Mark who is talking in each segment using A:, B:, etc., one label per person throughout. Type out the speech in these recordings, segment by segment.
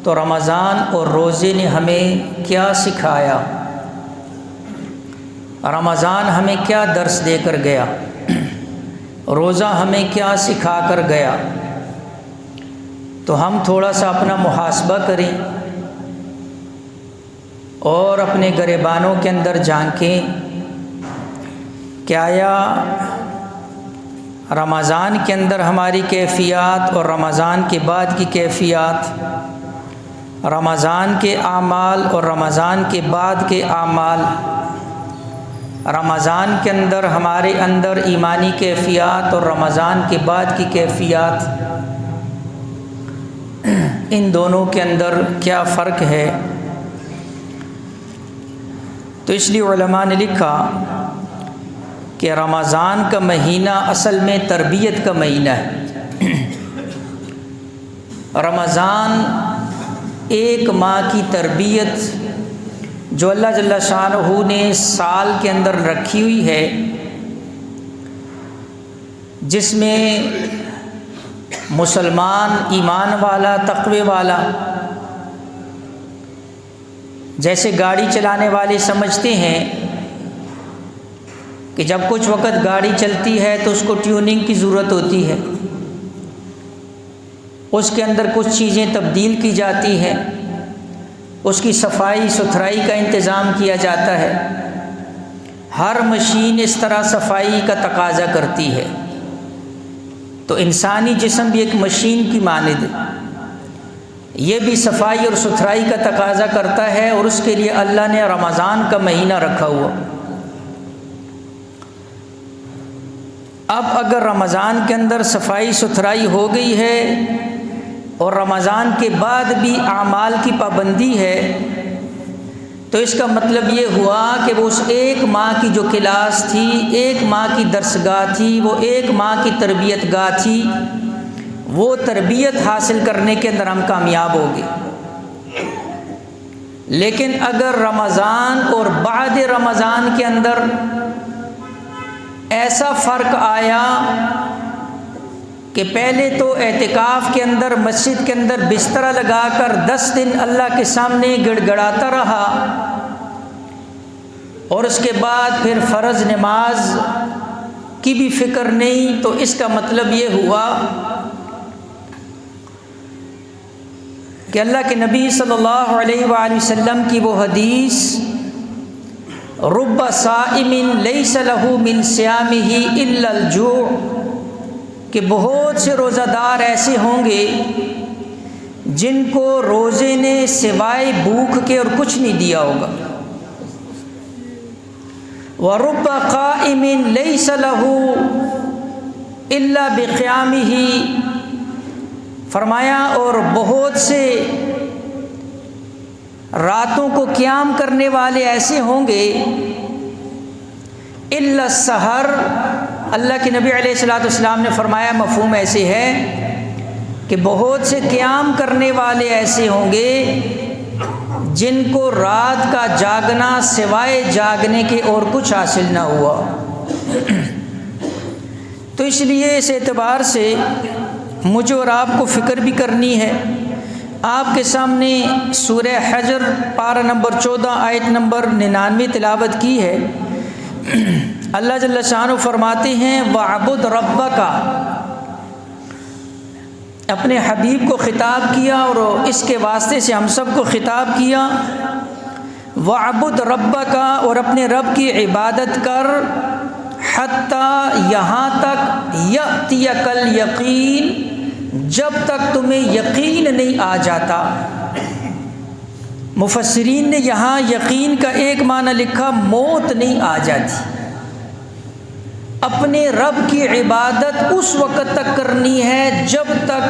A: تو رمضان اور روزے نے ہمیں کیا سکھایا، رمضان ہمیں کیا درس دے کر گیا، روزہ ہمیں کیا سکھا کر گیا، تو ہم تھوڑا سا اپنا محاسبہ کریں اور اپنے گریبانوں کے اندر جھانکیں کہ آیا رمضان کے اندر ہماری کیفیات اور رمضان کے بعد کی کیفیات، رمضان کے اعمال اور رمضان کے بعد کے اعمال، رمضان کے اندر ہمارے اندر ایمانی کیفیات اور رمضان کے بعد کی کیفیات، ان دونوں کے اندر کیا فرق ہے۔ تو اس لیے علماء نے لکھا کہ رمضان کا مہینہ اصل میں تربیت کا مہینہ ہے۔ رمضان ایک ماہ کی تربیت جو اللہ جل شانہ نے سال کے اندر رکھی ہوئی ہے، جس میں مسلمان ایمان والا، تقوی والا، جیسے گاڑی چلانے والے سمجھتے ہیں کہ جب کچھ وقت گاڑی چلتی ہے تو اس کو ٹیوننگ کی ضرورت ہوتی ہے، اس کے اندر کچھ چیزیں تبدیل کی جاتی ہیں، اس کی صفائی ستھرائی کا انتظام کیا جاتا ہے۔ ہر مشین اس طرح صفائی کا تقاضا کرتی ہے، تو انسانی جسم بھی ایک مشین کی مانند یہ بھی صفائی اور ستھرائی کا تقاضا کرتا ہے، اور اس کے لیے اللہ نے رمضان کا مہینہ رکھا ہوا۔ اب اگر رمضان کے اندر صفائی ستھرائی ہو گئی ہے اور رمضان کے بعد بھی اعمال کی پابندی ہے، تو اس کا مطلب یہ ہوا کہ وہ اس ایک ماہ کی جو کلاس تھی، ایک ماہ کی درسگاہ تھی، وہ ایک ماہ کی تربیت گاہ تھی، وہ تربیت حاصل کرنے کے اندر ہم کامیاب ہو گئے۔ لیکن اگر رمضان اور بعد رمضان کے اندر ایسا فرق آیا کہ پہلے تو اعتکاف کے اندر مسجد کے اندر بستر لگا کر 10 دن اللہ کے سامنے گڑ گڑاتا رہا، اور اس کے بعد پھر فرض نماز کی بھی فکر نہیں، تو اس کا مطلب یہ ہوا کہ اللہ کے نبی صلی اللہ علیہ وآلہ وسلم کی وہ حدیث رب صائم لیس لہ من صیامہ الا الجوع، کہ بہت سے روزہ دار ایسے ہوں گے جن کو روزے نے سوائے بھوک کے اور کچھ نہیں دیا ہوگا۔ وَرُبَّ قَائِمٍ لَيْسَ لَهُ إِلَّا بِقِيَامِهِ، فرمایا اور بہت سے راتوں کو قیام کرنے والے ایسے ہوں گے الا السحر، اللہ کے نبی علیہ الصلوۃ والسلام نے فرمایا مفہوم ایسے ہے کہ بہت سے قیام کرنے والے ایسے ہوں گے جن کو رات کا جاگنا سوائے جاگنے کے اور کچھ حاصل نہ ہوا۔ تو اس لیے اس اعتبار سے مجھے اور آپ کو فکر بھی کرنی ہے۔ آپ کے سامنے سورہ حجر پارہ نمبر 14 آیت نمبر 99 تلاوت کی ہے۔ اللہ جل شانہ فرماتے ہیں وَعْبُدْ رَبَّكَ، اپنے حبیب کو خطاب کیا اور اس کے واسطے سے ہم سب کو خطاب کیا، وَعْبُدْ رَبَّكَ، اور اپنے رب کی عبادت کر، حتیٰ یہاں تک یأتیک الیقین، جب تک تمہیں یقین نہیں آ جاتا۔ مفسرین نے یہاں یقین کا ایک معنی لکھا موت نہیں آ جاتی۔ اپنے رب کی عبادت اس وقت تک کرنی ہے جب تک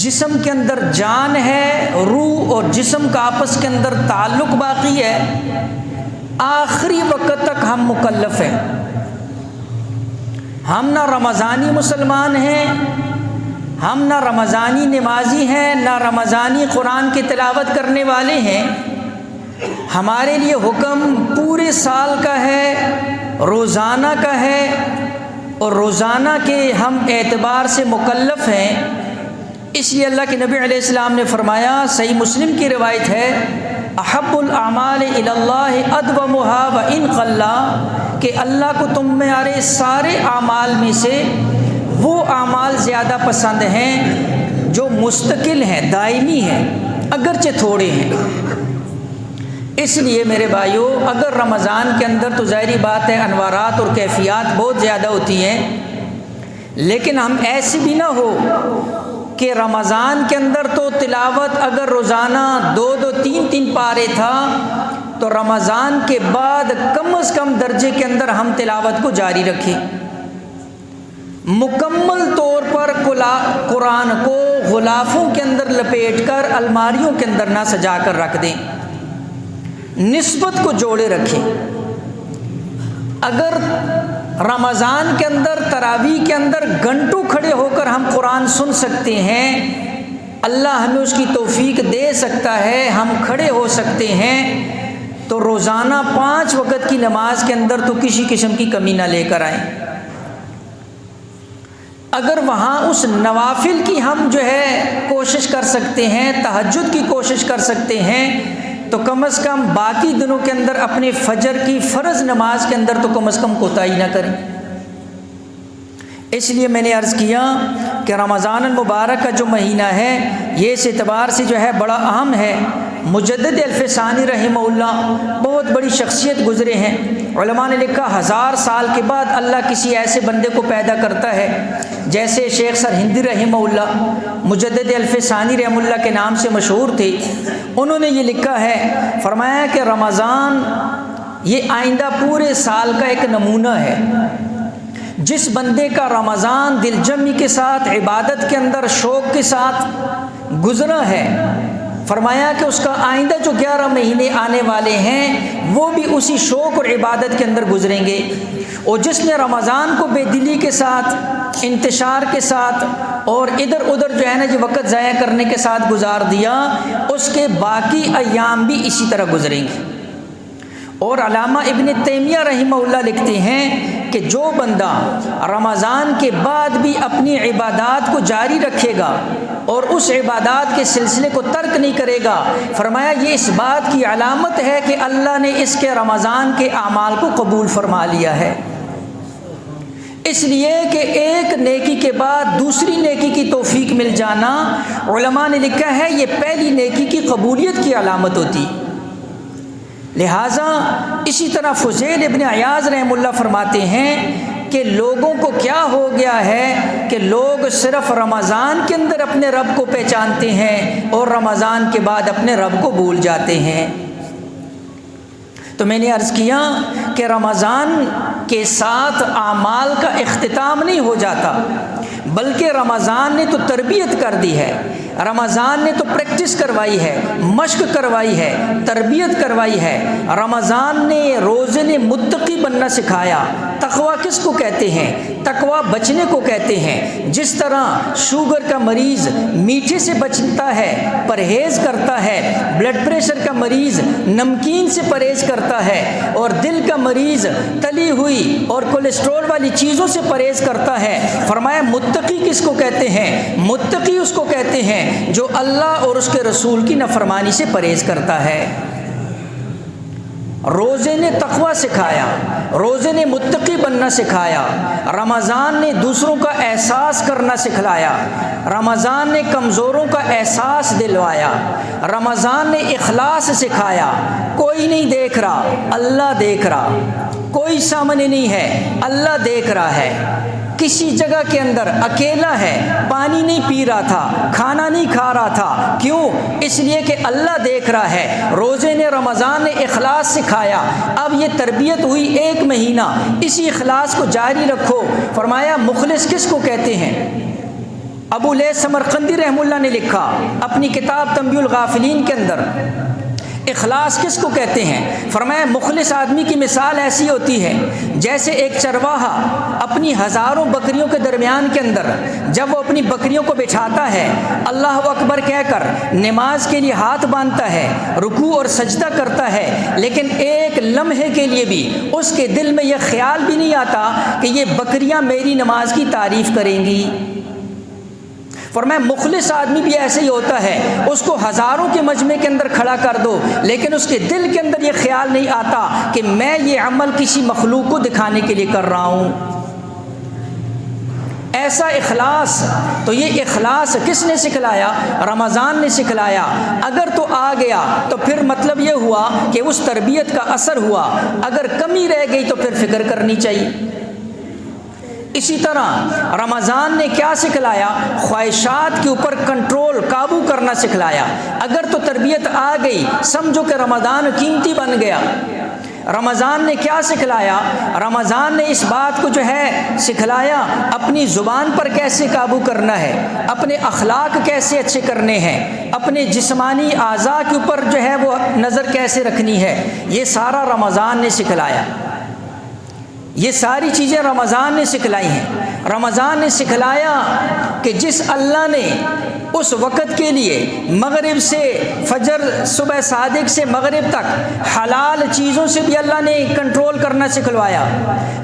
A: جسم کے اندر جان ہے، روح اور جسم کا آپس کے اندر تعلق باقی ہے، آخری وقت تک ہم مکلف ہیں۔ ہم نہ رمضانی مسلمان ہیں، ہم نہ رمضانی نمازی ہیں، نہ رمضانی قرآن کی تلاوت کرنے والے ہیں۔ ہمارے لیے حکم پورے سال کا ہے، روزانہ کا ہے، اور روزانہ کے ہم اعتبار سے مکلف ہیں۔ اس لیے اللہ کے نبی علیہ السلام نے فرمایا، صحیح مسلم کی روایت ہے، احب الاعمال الی اللہ ادومها وان قل، کہ اللہ کو تم میں سارے اعمال میں سے وہ اعمال زیادہ پسند ہیں جو مستقل ہیں، دائمی ہیں، اگرچہ تھوڑے ہیں۔ اس لیے میرے بھائیوں، اگر رمضان کے اندر تو ظاہری بات ہے انوارات اور کیفیات بہت زیادہ ہوتی ہیں، لیکن ہم ایسے بھی نہ ہو کہ رمضان کے اندر تو تلاوت اگر روزانہ 2 3 پارے تھا تو رمضان کے بعد کم از کم درجے کے اندر ہم تلاوت کو جاری رکھیں، مکمل طور پر قرآن کو غلافوں کے اندر لپیٹ کر الماریوں کے اندر نہ سجا کر رکھ دیں، نسبت کو جوڑے رکھیں۔ اگر رمضان کے اندر تراویح کے اندر گھنٹوں کھڑے ہو کر ہم قرآن سن سکتے ہیں، اللہ ہمیں اس کی توفیق دے سکتا ہے، ہم کھڑے ہو سکتے ہیں، تو روزانہ 5 وقت کی نماز کے اندر تو کسی قسم کی کمی نہ لے کر آئیں۔ اگر وہاں اس نوافل کی ہم کوشش کر سکتے ہیں، تہجد کی کوشش کر سکتے ہیں، تو کم از کم باقی دنوں کے اندر اپنے فجر کی فرض نماز کے اندر تو کم از کم کوتاہی نہ کریں۔ اس لیے میں نے عرض کیا کہ رمضان المبارک کا جو مہینہ ہے یہ اس اعتبار سے بڑا اہم ہے۔ مجدد الفسانی رحمہ اللہ بہت بڑی شخصیت گزرے ہیں، علماء نے لکھا 1000 سال کے بعد اللہ کسی ایسے بندے کو پیدا کرتا ہے جیسے شیخ سرہندی رحمہ اللہ، مجدد الفسانی رحمہ اللہ کے نام سے مشہور تھے۔ انہوں نے یہ لکھا ہے، فرمایا کہ رمضان یہ آئندہ پورے سال کا ایک نمونہ ہے۔ جس بندے کا رمضان دل جمی کے ساتھ عبادت کے اندر شوق کے ساتھ گزرا ہے، فرمایا کہ اس کا آئندہ جو 11 مہینے آنے والے ہیں وہ بھی اسی شوق اور عبادت کے اندر گزریں گے۔ اور جس نے رمضان کو بے دلی کے ساتھ، انتشار کے ساتھ اور ادھر ادھر یہ وقت ضائع کرنے کے ساتھ گزار دیا، اس کے باقی ایام بھی اسی طرح گزریں گے۔ اور علامہ ابن تیمیہ رحمہ اللہ لکھتے ہیں کہ جو بندہ رمضان کے بعد بھی اپنی عبادات کو جاری رکھے گا اور اس عبادات کے سلسلے کو ترک نہیں کرے گا، فرمایا یہ اس بات کی علامت ہے کہ اللہ نے اس کے رمضان کے اعمال کو قبول فرما لیا ہے۔ اس لیے کہ ایک نیکی کے بعد دوسری نیکی کی توفیق مل جانا، علماء نے لکھا ہے یہ پہلی نیکی کی قبولیت کی علامت ہوتی۔ لہٰذا اسی طرح فضیل ابن عیاض رحمہ اللہ فرماتے ہیں کہ لوگوں کو کیا ہو گیا ہے کہ لوگ صرف رمضان کے اندر اپنے رب کو پہچانتے ہیں اور رمضان کے بعد اپنے رب کو بھول جاتے ہیں۔ تو میں نے عرض کیا کہ رمضان کے ساتھ اعمال کا اختتام نہیں ہو جاتا، بلکہ رمضان نے تو تربیت کر دی ہے، رمضان نے تو پریکٹس کروائی ہے، مشق کروائی ہے، تربیت کروائی ہے۔ رمضان نے روزے نے متقی بننا سکھایا۔ تقویٰ کس کو کہتے ہیں؟ تقویٰ بچنے کو کہتے ہیں۔ جس طرح شوگر کا مریض میٹھے سے بچتا ہے، پرہیز کرتا ہے، بلڈ پریشر کا مریض نمکین سے پرہیز کرتا ہے، اور دل کا مریض تلی ہوئی اور کولیسٹرول والی چیزوں سے پرہیز کرتا ہے، فرمایا متقی کس کو کہتے ہیں؟ متقی اس کو کہتے ہیں جو اللہ اور اس کے رسول کی نافرمانی سے پرہیز کرتا ہے۔ روزے نے تقویٰ سکھایا، روزے نے متقی بننا سکھایا، رمضان نے دوسروں کا احساس کرنا سکھلایا، رمضان نے کمزوروں کا احساس دلوایا، رمضان نے اخلاص سکھایا۔ کوئی نہیں دیکھ رہا، اللہ دیکھ رہا، کوئی سامنے نہیں ہے، اللہ دیکھ رہا ہے۔ کسی جگہ کے اندر اکیلا ہے، پانی نہیں پی رہا تھا، کھانا نہیں کھا رہا تھا، کیوں؟ اس لیے کہ اللہ دیکھ رہا ہے۔ روزے نے رمضان نے اخلاص سکھایا۔ اب یہ تربیت ہوئی 1 مہینہ، اسی اخلاص کو جاری رکھو۔ فرمایا مخلص کس کو کہتے ہیں؟ ابو لیث سمرقندی رحمہ اللہ نے لکھا اپنی کتاب تنبیہ الغافلین کے اندر، اخلاص کس کو کہتے ہیں؟ فرمایا مخلص آدمی کی مثال ایسی ہوتی ہے جیسے ایک چرواہا اپنی ہزاروں بکریوں کے درمیان کے اندر جب وہ اپنی بکریوں کو بٹھاتا ہے، اللہ اکبر کہہ کر نماز کے لیے ہاتھ باندھتا ہے، رکوع اور سجدہ کرتا ہے، لیکن ایک لمحے کے لیے بھی اس کے دل میں یہ خیال بھی نہیں آتا کہ یہ بکریاں میری نماز کی تعریف کریں گی۔ فرمایا مخلص آدمی بھی ایسے ہی ہوتا ہے، اس کو ہزاروں کے مجمع کے اندر کھڑا کر دو لیکن اس کے دل کے اندر یہ خیال نہیں آتا کہ میں یہ عمل کسی مخلوق کو دکھانے کے لیے کر رہا ہوں۔ ایسا اخلاص، تو یہ اخلاص کس نے سکھلایا؟ رمضان نے سکھلایا۔ اگر تو آ گیا تو پھر مطلب یہ ہوا کہ اس تربیت کا اثر ہوا، اگر کمی رہ گئی تو پھر فکر کرنی چاہیے۔ اسی طرح رمضان نے کیا سکھلایا؟ خواہشات کے اوپر کنٹرول، قابو کرنا سکھلایا۔ اگر تو تربیت آ گئی سمجھو کہ رمضان قیمتی بن گیا۔ رمضان نے کیا سکھلایا؟ رمضان نے اس بات کو جو ہے سکھلایا اپنی زبان پر کیسے قابو کرنا ہے، اپنے اخلاق کیسے اچھے کرنے ہیں، اپنے جسمانی اعضاء کے اوپر جو ہے وہ نظر کیسے رکھنی ہے، یہ سارا رمضان نے سکھلایا۔ یہ ساری چیزیں رمضان نے سکھلائی ہیں۔ رمضان نے سکھلایا کہ جس اللہ نے اس وقت کے لیے مغرب سے فجر، صبح صادق سے مغرب تک حلال چیزوں سے بھی اللہ نے کنٹرول کرنا سکھلوایا،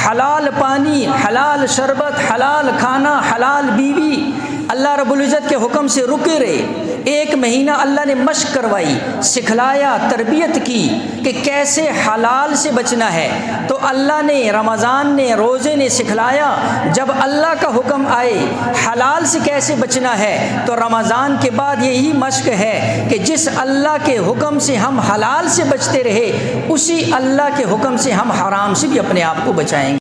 A: حلال پانی، حلال شربت، حلال کھانا، حلال بیوی، اللہ رب العزت کے حکم سے رکے رہے۔ 1 مہینہ اللہ نے مشق کروائی، سکھلایا، تربیت کی کہ کیسے حلال سے بچنا ہے۔ تو اللہ نے، رمضان نے، روزے نے سکھلایا جب اللہ کا حکم آئے حلال سے کیسے بچنا ہے، تو رمضان کے بعد یہی مشق ہے کہ جس اللہ کے حکم سے ہم حلال سے بچتے رہے اسی اللہ کے حکم سے ہم حرام سے بھی اپنے آپ کو بچائیں گے۔